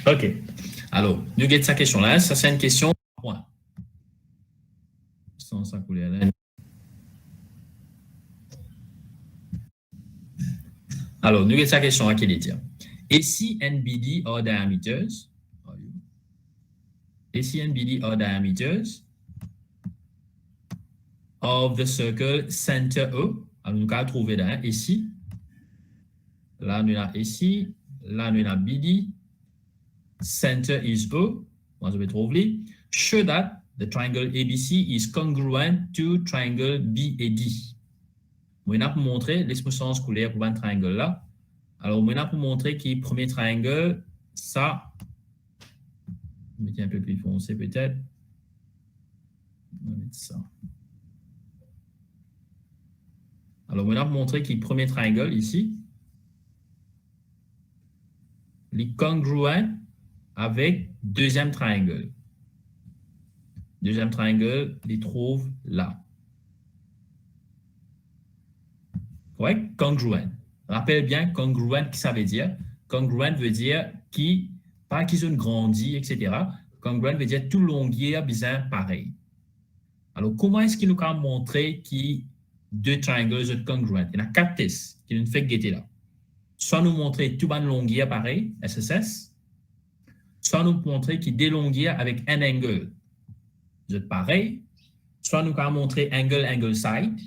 OK. Alors, nous get sa question là. Ça, c'est une question. Point. Sans ça couler là. Alors, nous get sa question à quelle dire. Et si NBD are diameters, of the circle center E, alors nous allons trouver là, ici, là nous avons ici, là nous avons BD, center is E, moi je vais trouver, show that the triangle ABC is congruent to triangle BAD. Moi, je vais vous montrer l'expression scolaire pour un triangle là. Alors, moi, je vais vous montrer que le premier triangle, ça, je vais mettre un peu plus foncé peut-être. On va mettre ça. Alors, je vais vous montrer que le premier triangle ici, il est congruent avec deuxième triangle. Deuxième triangle, il trouve là. Correct? Congruent. Rappelle bien, congruent, qu'est-ce que ça veut dire? Congruent veut dire qui, pas qu'ils ont grandi, etc. Congruent veut dire tout longueur bien pareil. Alors, comment est-ce qu'il nous a montré que deux triangles sont congruents? Il y a 4 tests qui nous fait guetter là. Soit nous montrer tout bonne longueur pareil, SSS, soit nous montrer que des longueurs avec un angle sont pareil, soit nous avons montré angle side,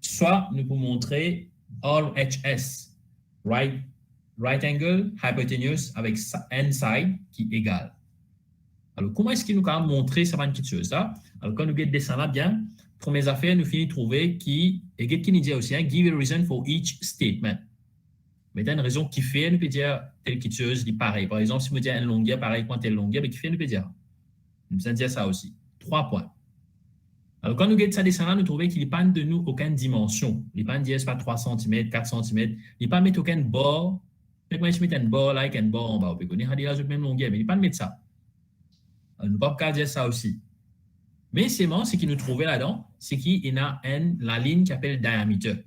soit nous pouvons montrer RHS, right angle, hypotenuse avec n side qui est égal. Alors, comment est-ce qu'il nous a montré ça va quelque chose là? Alors, quand nous descendons là bien, première affaire, nous finissons de trouver qui, et qui nous dit aussi, give a reason for each statement. Mais il y a une raison qui fait, nous peut dire telle quelque chose est pareil. Par exemple, si vous dites une longueur pareil quand telle longueur, mais qui fait, nous peut dire. Nous peut dire ça aussi. 3 points. Alors, quand nous regardons ça descend là, nous trouvons qu'il n'y a pas de nous aucune dimension. Il n'y a pas de dire, pas 3 cm, 4 cm. Il n'y a pas de mettre aucun bord. Moi, je mets un bord là, avec un bord en bas. On peut dire, il y a la même longueur, mais il n'y a pas de mettre ça. Alors, nous ne pouvons pas dire ça aussi. Mais c'est bon, ce qu'il nous trouvait là-dedans, c'est qu'il y a la ligne qui s'appelle diamètre.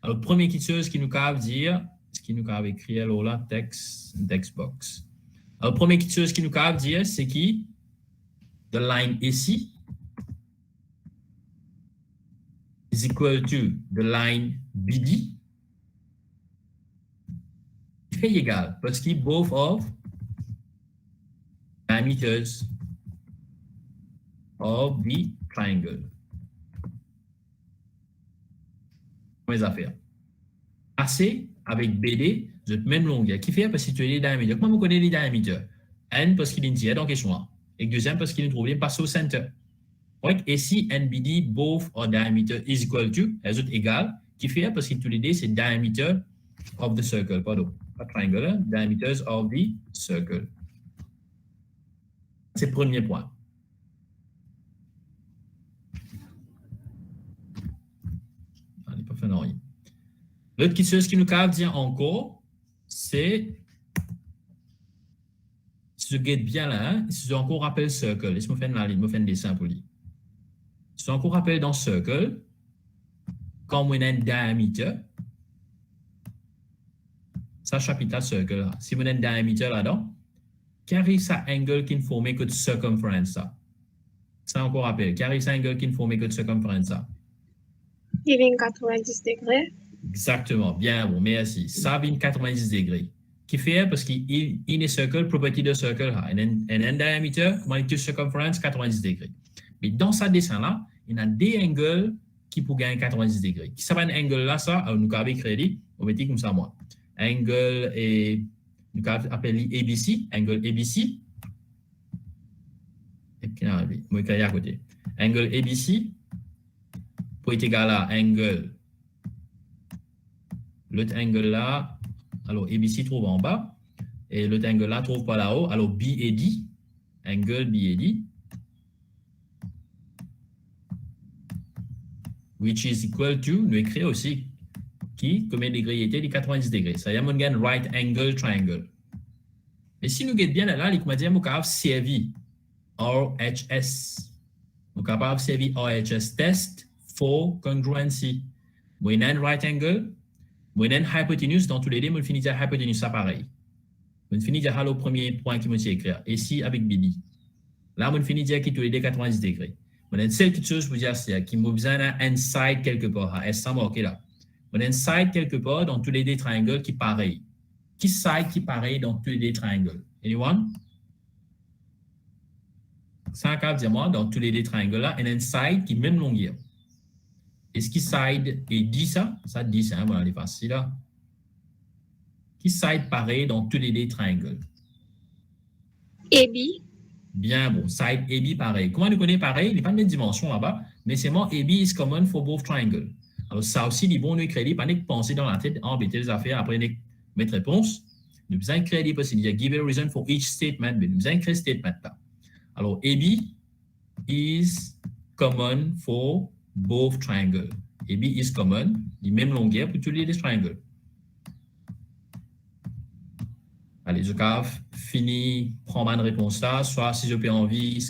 Alors, première chose qui nous cave dire, ce qui nous cave écrit là, text box. Alors, première chose qui nous cave dire, c'est qui the line ici is equal to the line BD fait égal parce que both of diameters of the triangle. Mes affaires. AC avec BD, de même longueur. Qui fait parce que tu as les diamètres. Comment vous connaissez les diamètres? N parce qu'il est une dans question. Et deuxième parce qu'il est trouvé passe au center. Et si NBD, both or diameter is equal to, elles sont égales, qui fait parce que tous les deux, c'est diameter of the circle. Pardon, pas triangle, diameters of the circle. C'est le premier point. On n'est pas fait rien. L'autre chose qui nous cave dire encore, c'est, si je guette bien là, hein, si je encore rappelle circle, laisse-moi faire la ligne, je faire un dessin pour lui. Si je encore rappelle dans circle, quand on a un diamètre, ça chapitre circle là. Si on a un diamètre là-dedans, qui arrive ça angle qui ne forme que de circonférence ça. Ça encore rappelle, qui arrive ça angle qui ne forme que de circonférence ça. Il vient 90 degrés. Exactement, bien bon, merci. Ça vient 90 degrés. Qui fait parce qu'il est circle, property de circle, un diamètre, comment est-ce que circonférence 90 degrés. Mais dans ce dessin-là, il y a des angles qui peuvent gagner 90 degrés. Qui ça va un angle là, ça, alors nous avons créé, on va dire comme ça, moi. Angle et nous avons appelé ABC, angle ABC. Et puis, moi, je vais à côté. Angle ABC pour être égal à angle. L'autre angle là, alors ABC trouve en bas, et l'autre angle là trouve pas là-haut, alors BAD, angle BAD, which is equal to, nous écrit aussi, qui, combien de degrés était, les 90 degrés. Ça y est, on gagne right angle triangle. Mais si nous regardons bien là, il m'a dit, on va servir RHS. On va servir RHS test for congruency. Moi, un right angle, moi, un hypotenuse, dans tous les deux, on finit à hypotenuse, ça pareil. On finit de dire le premier point qui m'a écrit. Ici, avec Bibi. Là, on finit de dire qu'il tous les 90 degrés. On a une seule petite chose pour dire, c'est qu'il m'a besoin d'un side quelque part. Est-ce que ça marqué là? On a un side quelque part dans tous les deux triangles qui est pareil. Qui side qui est pareil dans tous les deux triangles? Anyone? 104, dis-moi, dans tous les deux triangles là, il y a un side qui est même longueur. Est-ce qui side et dit ça? Ça dit ça, hein, voilà, c'est facile là. Qui side pareil dans tous les deux triangles? AB. Bien bon, side AB pareil. Comment on connaît pareil? Il n'y a pas de même dimension là-bas, mais c'est moi AB is common for both triangles. Alors ça aussi, les bons crédits, pas de penser dans la tête, embêter les affaires, après mettre réponse. Nous besoin de créer des possibilités. Give a reason for each statement, mais nous besoin de créer ce statement là. Alors AB is common for both triangles. AB is common, les mêmes longueurs pour tous les triangles. Allez, je fini, prends ma réponse là, soit si je peux envie,